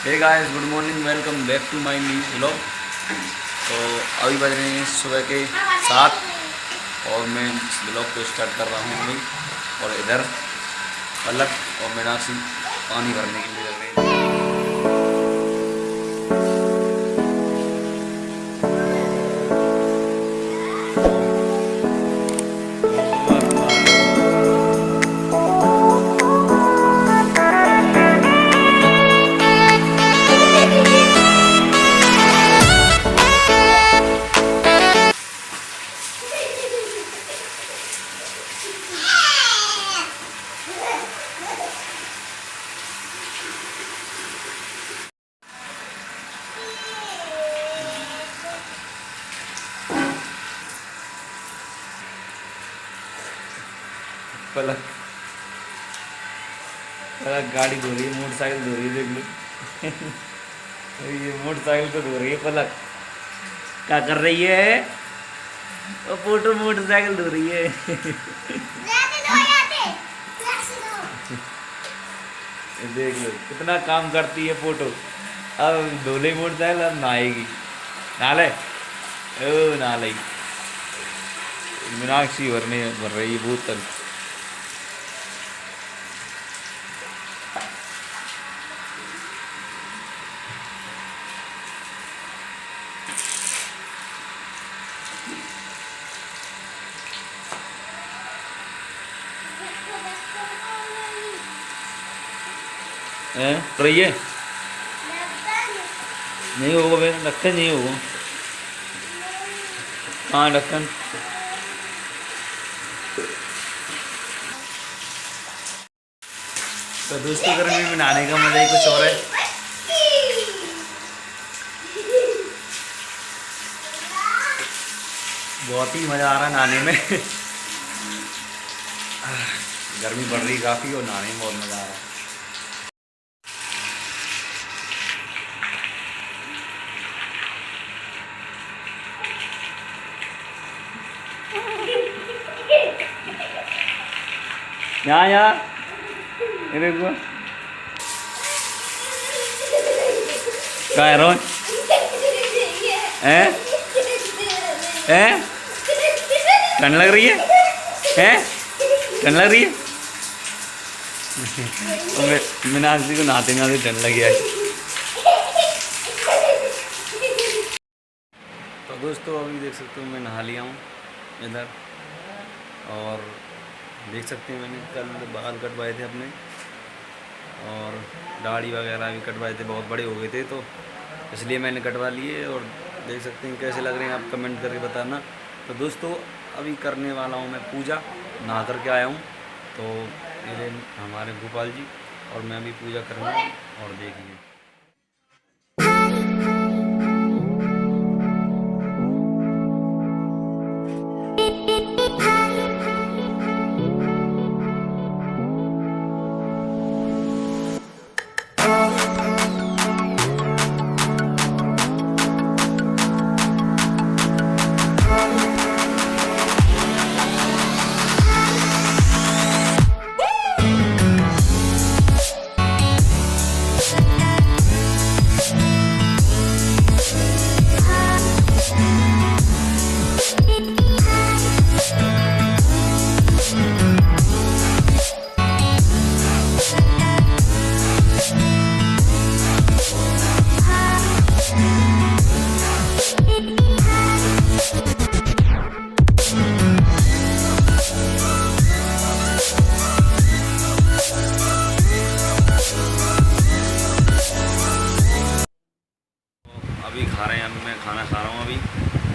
Hey guys, good morning, welcome back to my new vlog. तो अभी बज रहे हैं सुबह के 7 और मैं ब्लॉग को स्टार्ट कर रहा हूँ अभी। और इधर पलक और मीनाक्षी पानी भरने के लिए लग रहे हैं। पलक पलक गाड़ी धो रही है, मोटरसाइकिल धो रही है, देख लो। ये मोटरसाइकिल तो धो रही है पलक। क्या कर रही है? वो फोटो मोटरसाइकिल धो रही है। देख लो कितना काम करती है फोटो। अब धो ले मोटरसाइकिल, अब नहाएगी। नाले ओ नाले मीनाक्षी भर रही है बोतल। रही है नहीं होगा भाई, ढक्कन नहीं होगा। हाँ ढक्कन। तो दोस्तों गर्मी में नहाने का मजा ही कुछ और है। बहुत ही मजा आ रहा है नहाने में। गर्मी बढ़ रही काफी और नहाने में बहुत मजा आ रहा है। यहाँ देखो क्या है रोन? ठंड लग रही है? ठंड लग रही है? तो मीनाक्षी को नहाते नहाते ठंड लग गया है। तो दोस्तों अभी देख सकते हो मैं नहा लिया हूँ इधर। और देख सकते हैं मैंने कल बाल कटवाए थे अपने और दाढ़ी वगैरह भी कटवाए थे, बहुत बड़े हो गए थे तो इसलिए मैंने कटवा लिए। और देख सकते हैं कैसे लग रहे हैं, आप कमेंट करके बताना। तो दोस्तों अभी करने वाला हूँ मैं पूजा, नहा कर के आया हूँ। तो मेरे हमारे गोपाल जी और मैं भी पूजा करूँगा और देखिए। अभी खा रहे हैं, मैं खाना खा रहा हूँ अभी।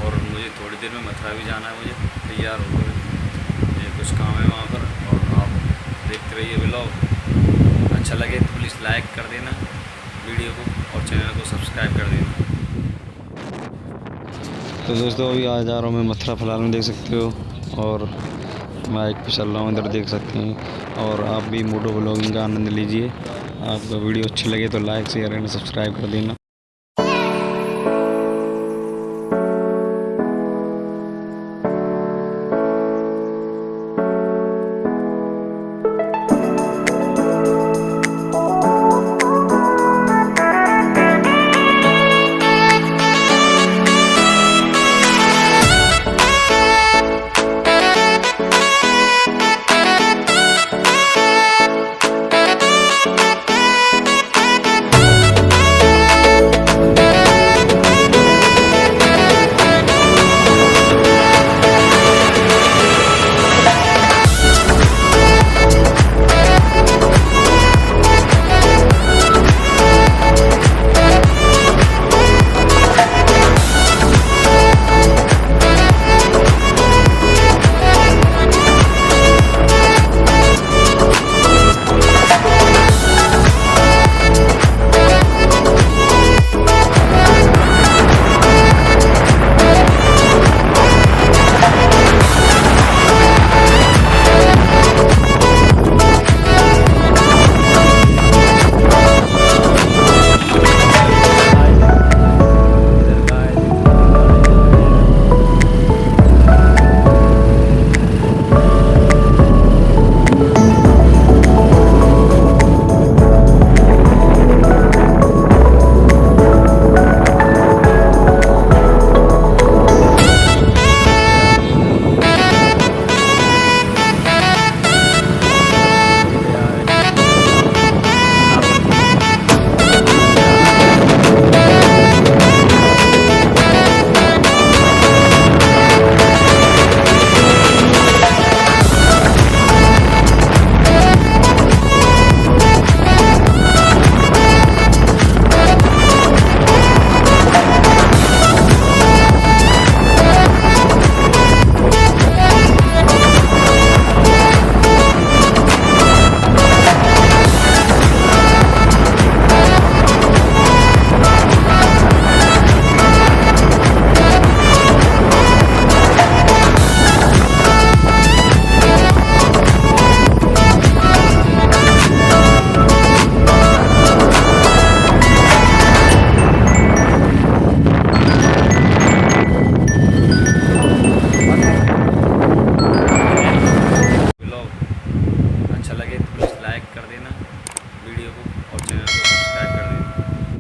और मुझे थोड़ी देर में मथुरा भी जाना है, मुझे तैयार होकर मुझे कुछ काम है वहाँ पर। और आप देखते रहिए व्लॉग। अच्छा लगे तो प्लीज़ लाइक कर देना वीडियो को और चैनल को सब्सक्राइब कर देना। तो दोस्तों अभी आ जा रहा हूँ मैं मथुरा, फिलहाल में देख सकते हो। और बाइक पे चल रहा हूँ, इधर देख सकते हैं। और आप भी मोटो व्लॉगिंग का आनंद लीजिए। आपका वीडियो अच्छी लगे तो लाइक शेयर एंड सब्सक्राइब कर देना।